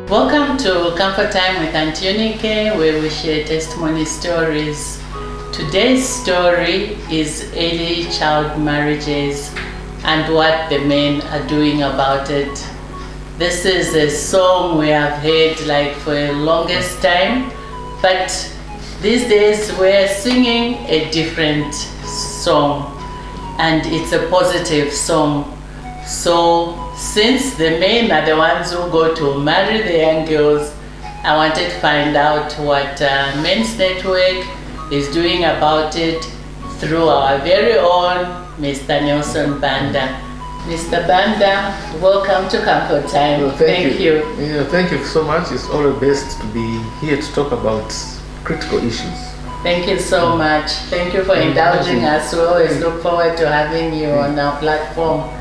Welcome to Comfort Time with Aunty Yunike, where we share testimony stories. Today's story is early child marriages and what the men are doing about it. This is a song we have heard like for the longest time, but these days we're singing a different song, and it's a positive song. So since the men are the ones who go to marry the young girls, I wanted to find out what Men's Network is doing about it through our very own Mr. Nelson Banda. Mr. Banda, welcome to Comfort Time. Well, thank you. Yeah, thank you so much. It's always best to be here to talk about critical issues. Thank you so much. Thank you for indulging us. We always look forward to having you on our platform.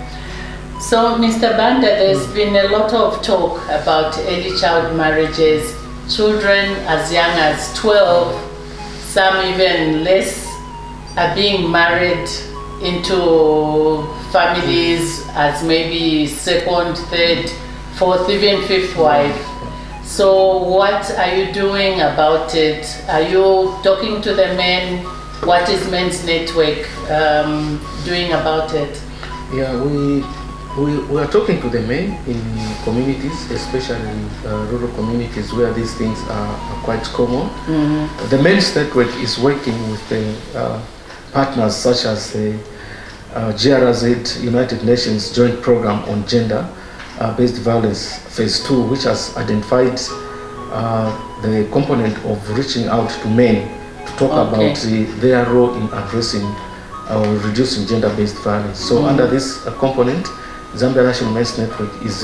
So, Mr. Banda, there's been a lot of talk about early child marriages, children as young as 12, some even less, are being married into families as maybe second, third, fourth, even fifth wife. So what are you doing about it? Are you talking to the men? What is Men's Network doing about it? Yeah, we are talking to the men in communities, especially rural communities where these things are quite common. Mm-hmm. The Men's Network is working with the partners such as the GRZ, United Nations Joint Program on Gender-Based Violence Phase 2, which has identified the component of reaching out to men to talk about their role in addressing or reducing gender-based violence. So under this component, Zambia National Men's Network is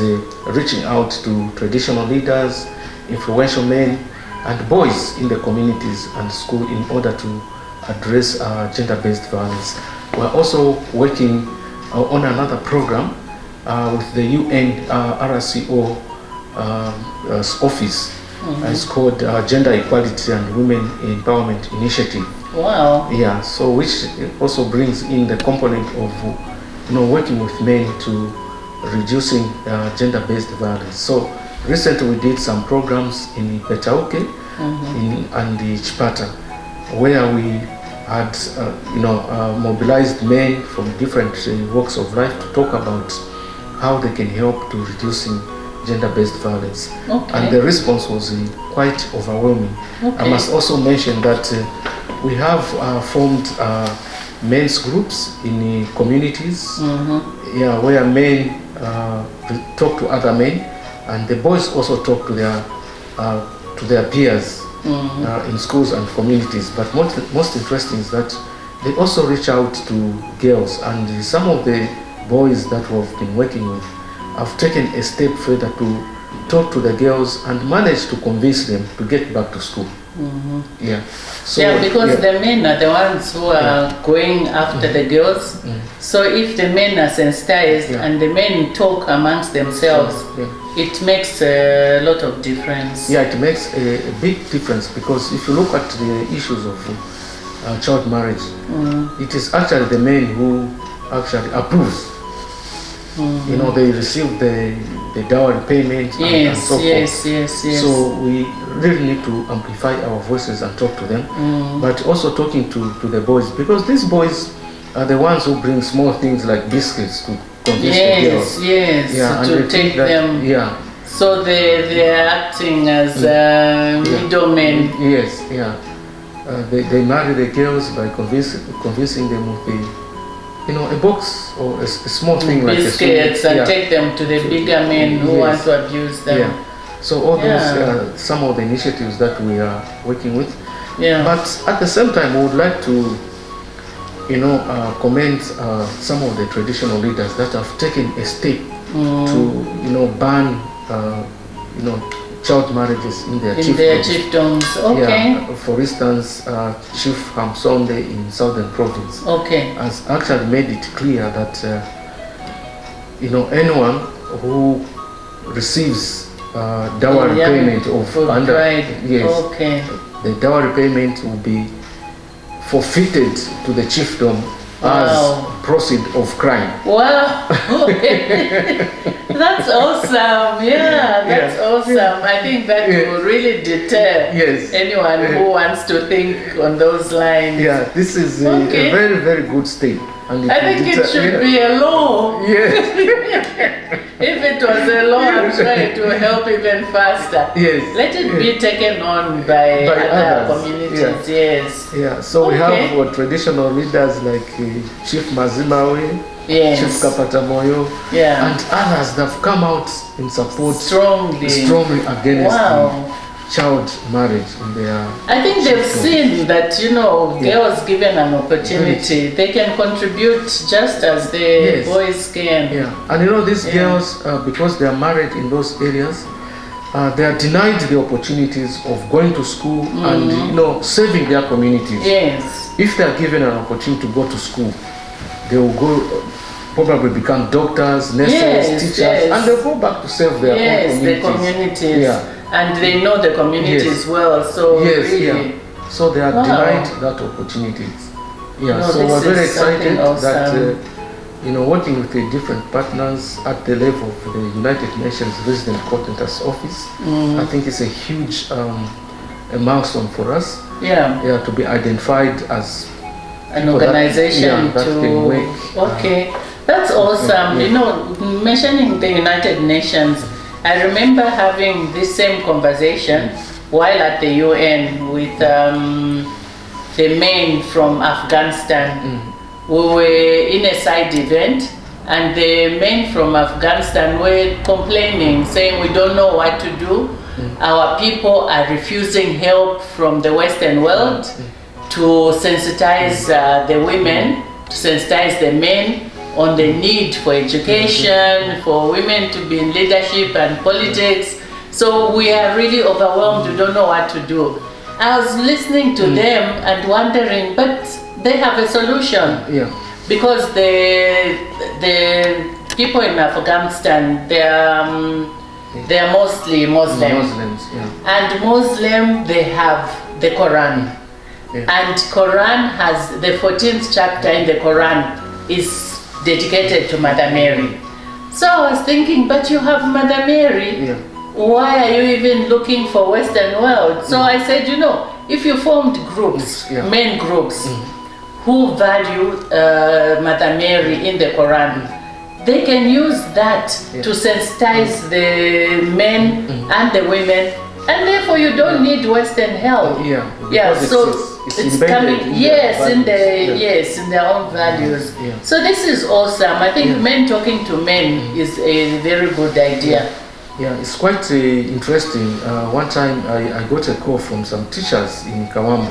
reaching out to traditional leaders, influential men, and boys in the communities and school in order to address gender-based violence. We're also working on another program with the UN RCO office. It's called Gender Equality and Women Empowerment Initiative. Wow. Yeah, so which also brings in the component of working with men to reducing gender-based violence. So recently we did some programs in Petauke and the Chipata, where we had mobilized men from different walks of life to talk about how they can help to reducing gender-based violence. And the response was quite overwhelming. I must also mention that we have formed men's groups in communities, where men talk to other men, and the boys also talk to their peers in schools and communities. But most interesting is that they also reach out to girls, and some of the boys that we've been working with have taken a step further to talk to the girls and manage to convince them to get back to school. So, because the men are the ones who are going after the girls. So if the men are sensitized and the men talk amongst themselves, it makes a lot of difference. Yeah, it makes a big difference, because if you look at the issues of child marriage, it is actually the men who actually approves. They receive the dowry payment and so forth. Yes. So we really need to amplify our voices and talk to them, but also talking to the boys, because these boys are the ones who bring small things like biscuits to convince the girls. To take them. So they are acting as middlemen. They marry the girls by convincing them with a box or a small thing like biscuits, and take them to the bigger men who want to abuse them. So all those some of the initiatives that we are working with. But at the same time, we would like to commend some of the traditional leaders that have taken a step to ban child marriages in their chiefdoms. For instance, Chief Hamsonde in Southern Province has actually made it clear that anyone who receives dowry payment of under the dowry payment will be forfeited to the chiefdom as proceed of crime. Wow. That's awesome. Yeah, that's awesome. I think that will really deter anyone who wants to think on those lines. Yeah, this is a very, very good step. And I think it should be a law. Yes. If it was a law, I'm sure it will help even faster. Yes. Let it be taken on by other communities. Yes. Yeah. So we have traditional leaders like Chief Mazimawe, Chief Kapatamoyo, and others that have come out in support strongly against child marriage in their I think they've seen that, you know, girls given an opportunity, they can contribute just as the boys can. Yeah, and you know, these girls, because they are married in those areas, they are denied the opportunities of going to school and, you know, saving their communities. Yes. If they are given an opportunity to go to school, they will go, probably become doctors, nurses, teachers, and they'll go back to serve their own communities. The communities. Yeah. And they know the communities well, so really. So they are denied that opportunity. Yeah, no, so we're very excited that you know, working with the different partners at the level of the United Nations Resident Coordinator's Office, I think it's a huge a milestone for us. Yeah, to be identified as an organization that can work. That's awesome. You know, mentioning the United Nations, I remember having this same conversation while at the UN with the men from Afghanistan. We were in a side event and the men from Afghanistan were complaining, saying we don't know what to do. Our people are refusing help from the Western world to sensitize the women, to sensitize the men on the need for education, for women to be in leadership and politics. So we are really overwhelmed, we don't know what to do. I was listening to them and wondering, but they have a solution. Because the people in Afghanistan, they are mostly Muslims. And Muslim, they have the Quran. And Quran has, the 14th chapter in the Quran is dedicated to Mother Mary. So I was thinking, but you have Mother Mary, why are you even looking for Western world? So I said, you know, if you formed groups, main groups, who value Mother Mary in the Quran, they can use that to sensitize the men and the women, and therefore you don't need Western help. So it's coming, in their own values. So this is awesome. I think men talking to men is a very good idea. Yeah, it's quite interesting. One time I got a call from some teachers in Kawambo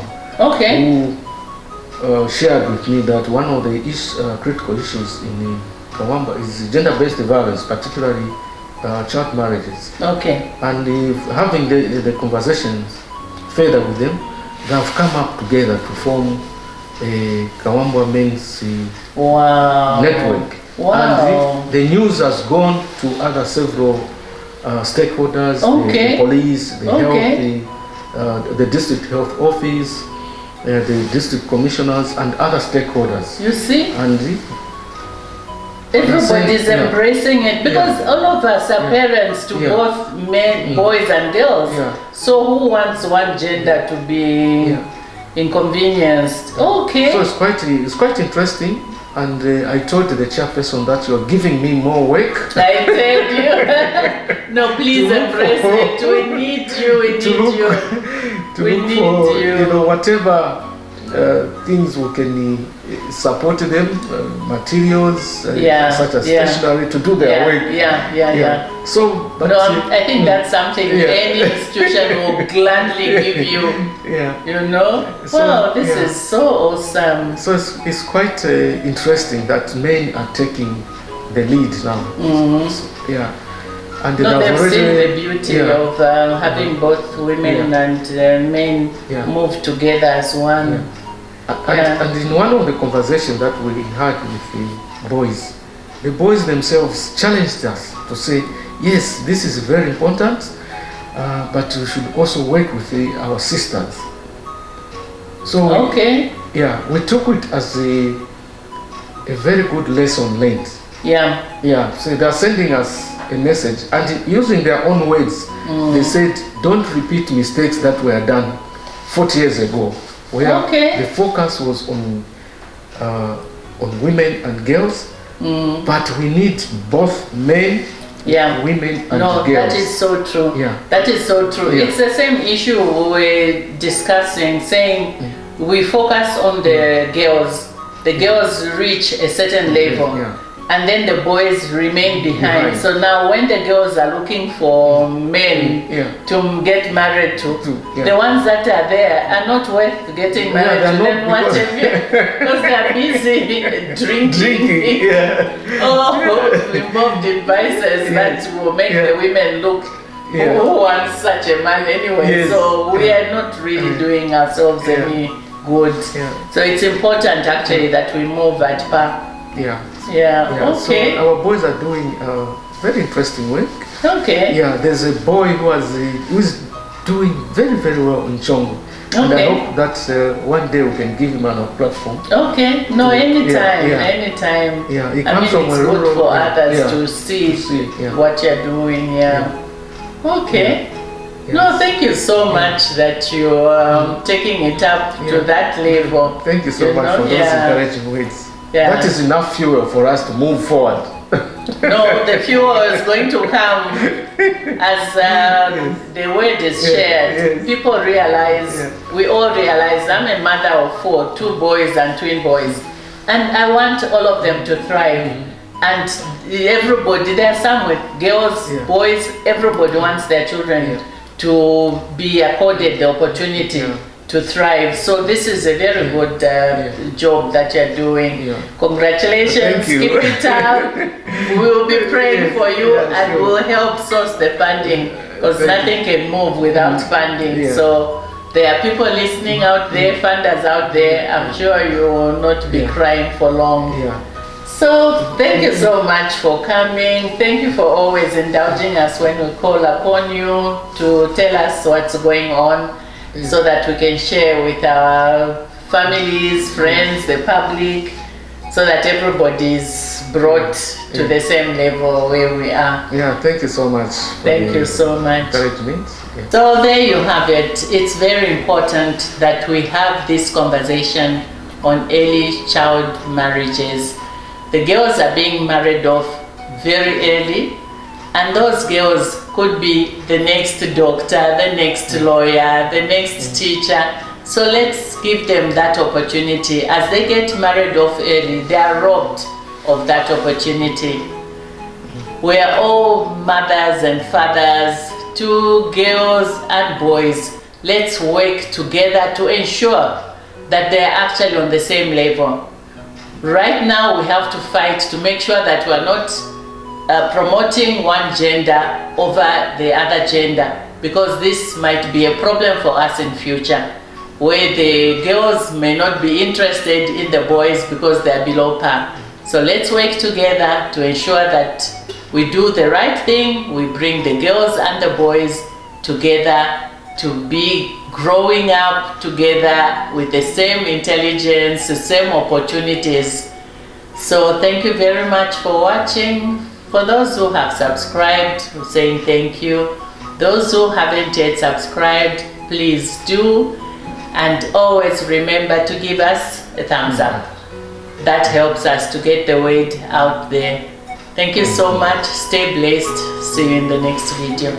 who shared with me that one of the critical issues in Kawambo is gender-based violence, particularly child marriages. And having the conversations further with them, they have come up together to form a Kawambo Men's network. And the news has gone to other several stakeholders, the police, the health, the district health office, the district commissioners, and other stakeholders. You see? And everybody is embracing it, because all of us are parents to both men, boys and girls. So who wants one gender to be inconvenienced? So it's quite interesting. And I told the chairperson that you're giving me more work. I told you. No, please embrace it. We need you. We need you. You know, whatever things we can support them, materials such as stationery to do their work. So, but I think that's something any institution will gladly give you. You know. Wow, this is so awesome. So it's quite interesting that men are taking the lead now. And they've seen the beauty of having both women and men move together as one. And in one of the conversations that we had with the boys themselves challenged us to say, yes, this is very important, but we should also work with our sisters. So we took it as a very good lesson learned. So they're sending us a message, and using their own words, they said, don't repeat mistakes that were done 40 years ago, where the focus was on women and girls, but we need both men, women and girls. That is so true. That is so true. It's the same issue we're discussing, saying we focus on the girls. The girls reach a certain level, and then the boys remain behind. So now when the girls are looking for men to get married to, the ones that are there are not worth getting married to. Then what have you? Because they are busy drinking. Or involved in vices that will make the women look who wants such a man anyway. So we are not really doing ourselves any good. So it's important actually that we move at par. So our boys are doing very interesting work. There's a boy who's doing very, very well in Chongo. And I hope that one day we can give him a platform. Anytime. He comes from it's good for others to see what you're doing. No, thank you so much that you're taking it up to that level. Thank you so much for those encouraging words. That is enough fuel for us to move forward. No, the fuel is going to come as the word is shared. People realize, we all realize, I'm a mother of 4, 2 boys and twin boys. And I want all of them to thrive. And everybody, there are some with girls, boys, everybody wants their children to be accorded the opportunity to thrive. So this is a very good job that you're doing. Congratulations. Keep it up. We will be praying for you and we'll help source the funding, because nothing can move without funding. So there are people listening out there, funders out there. I'm sure you will not be crying for long. So thank you so much for coming. Thank you for always indulging us when we call upon you to tell us what's going on, so that we can share with our families, friends, the public, so that everybody's brought to the same level where we are. Thank you so much. Thank you so much. Encouragement. So there you have it. It's very important that we have this conversation on early child marriages. The girls are being married off very early, and those girls could be the next doctor, the next lawyer, the next teacher. So let's give them that opportunity. As they get married off early, they are robbed of that opportunity. We are all mothers and fathers to girls and boys. Let's work together to ensure that they are actually on the same level. Right now we have to fight to make sure that we are not promoting one gender over the other gender, because this might be a problem for us in future, where the girls may not be interested in the boys because they are below par. So let's work together to ensure that we do the right thing. We bring the girls and the boys together to be growing up together with the same intelligence, the same opportunities. So thank you very much for watching. For those who have subscribed, we're saying thank you. Those who haven't yet subscribed, please do. And always remember to give us a thumbs up. That helps us to get the word out there. Thank you so much. Stay blessed. See you in the next video.